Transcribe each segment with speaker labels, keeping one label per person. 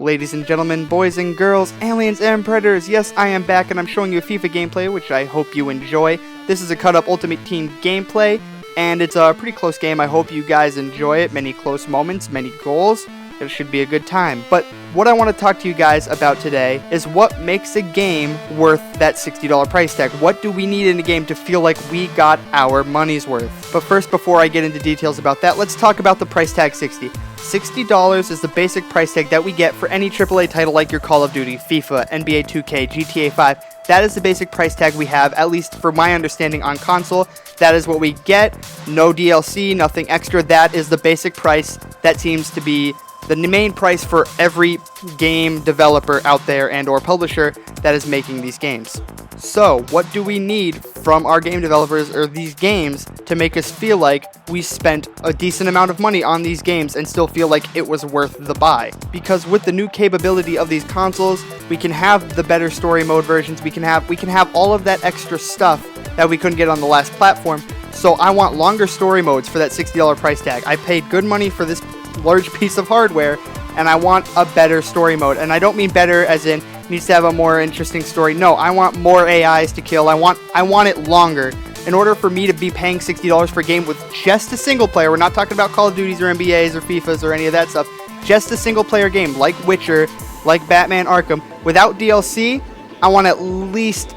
Speaker 1: Ladies and gentlemen, boys and girls, aliens and predators, yes, I am back and I'm showing you a FIFA gameplay, which I hope you enjoy. This is a cut-up Ultimate Team gameplay, and it's a pretty close game. I hope you guys enjoy it. Many close moments, many goals. It should be a good time. But what I want to talk to you guys about today is what makes a game worth that $60 price tag. What do we need in a game to feel like we got our money's worth? But first, before I get into details about that, let's talk about the price tag 60. $60 is the basic price tag that we get for any AAA title like your Call of Duty, FIFA, NBA 2K, GTA 5. That is the basic price tag we have, at least for my understanding on console. That is what we get. No DLC, nothing extra. That is the basic price. That seems to be the main price for every game developer out there and or publisher that is making these games. So, what do we need from our game developers or these games to make us feel like we spent a decent amount of money on these games and still feel like it was worth the buy? Because with the new capability of these consoles, we can have the better story mode versions, we can have all of that extra stuff that we couldn't get on the last platform. So I want longer story modes for that $60 price tag. I paid good money for this large piece of hardware, and I want a better story mode. And I don't mean better as in needs to have a more interesting story. No, I want more AIs to kill. I want it longer. In order for me to be paying $60 for a game with just a single player, we're not talking about Call of Duties or NBAs or FIFAs or any of that stuff, just a single player game like Witcher, like Batman Arkham, without DLC, I want at least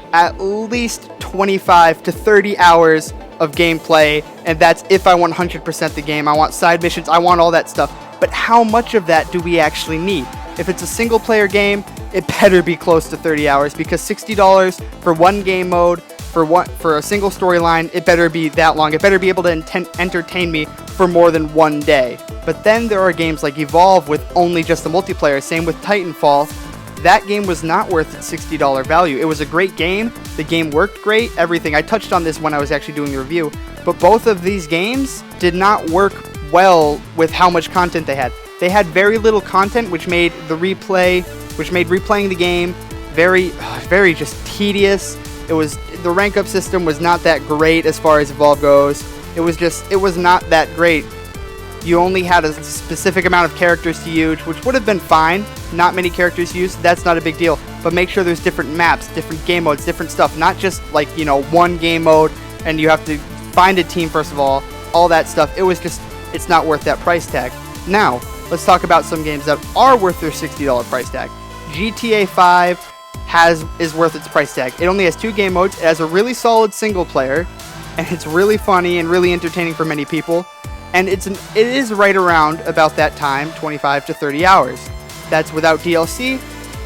Speaker 1: 25 to 30 hours of gameplay, and that's if I 100% the game. I want side missions, I want all that stuff. But how much of that do we actually need? If it's a single player game, it better be close to 30 hours, because $60 for one game mode, for a single storyline, it better be that long. It better be able to entertain me for more than one day. But then there are games like Evolve with only just the multiplayer, same with Titanfall. That game was not worth its $60 value. It was a great game, the game worked great, everything. I touched on this when I was actually doing the review, but both of these games did not work well with how much content they had. They had very little content, which made replaying the game very just tedious. The rank up system was not that great as far as Evolve goes. It was not that great. You only had a specific amount of characters to use, which would have been fine. Not many characters used, that's not a big deal. But make sure there's different maps, different game modes, different stuff. Not just like, one game mode and you have to find a team first of all that stuff. It's not worth that price tag. Now, let's talk about some games that are worth their $60 price tag. GTA 5 is worth its price tag. It only has 2 game modes. It has a really solid single player, and it's really funny and really entertaining for many people. And it is right around about that time, 25 to 30 hours. That's without DLC,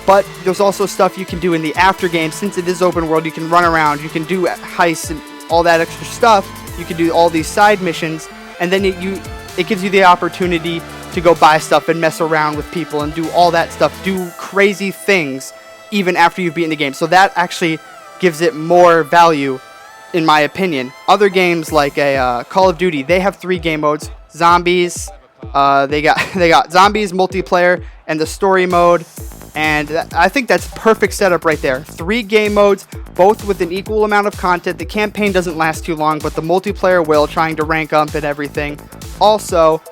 Speaker 1: but there's also stuff you can do in the after game. Since it is open world, you can run around, you can do heists and all that extra stuff. You can do all these side missions, and then it gives you the opportunity to go buy stuff and mess around with people and do all that stuff, do crazy things even after you've beaten the game. So that actually gives it more value, in my opinion. Other games like Call of Duty, they have 3 game modes: zombies, they got zombies, multiplayer, and the story mode. And I think that's perfect setup right there. 3 game modes, both with an equal amount of content. The campaign doesn't last too long, but the multiplayer will, trying to rank up and everything. Also,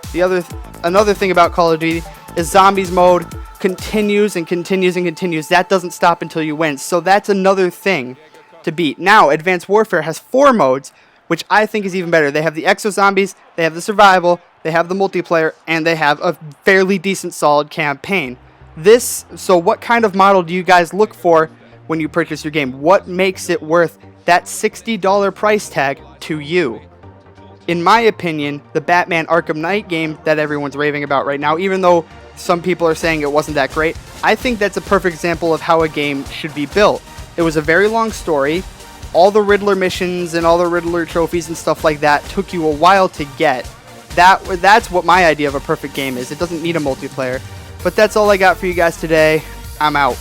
Speaker 1: another thing about Call of Duty is zombies mode continues and continues and continues. That doesn't stop until you win. So that's another thing to beat. Now, Advanced Warfare has 4 modes, which I think is even better. They have the Exo Zombies, they have the Survival, they have the multiplayer, and they have a fairly decent solid campaign. So what kind of model do you guys look for when you purchase your game? What makes it worth that $60 price tag to you? In my opinion, the Batman Arkham Knight game that everyone's raving about right now, even though some people are saying it wasn't that great, I think that's a perfect example of how a game should be built. It was a very long story. All the Riddler missions and all the Riddler trophies and stuff like that took you a while to get. That's what my idea of a perfect game is. It doesn't need a multiplayer. But that's all I got for you guys today. I'm out.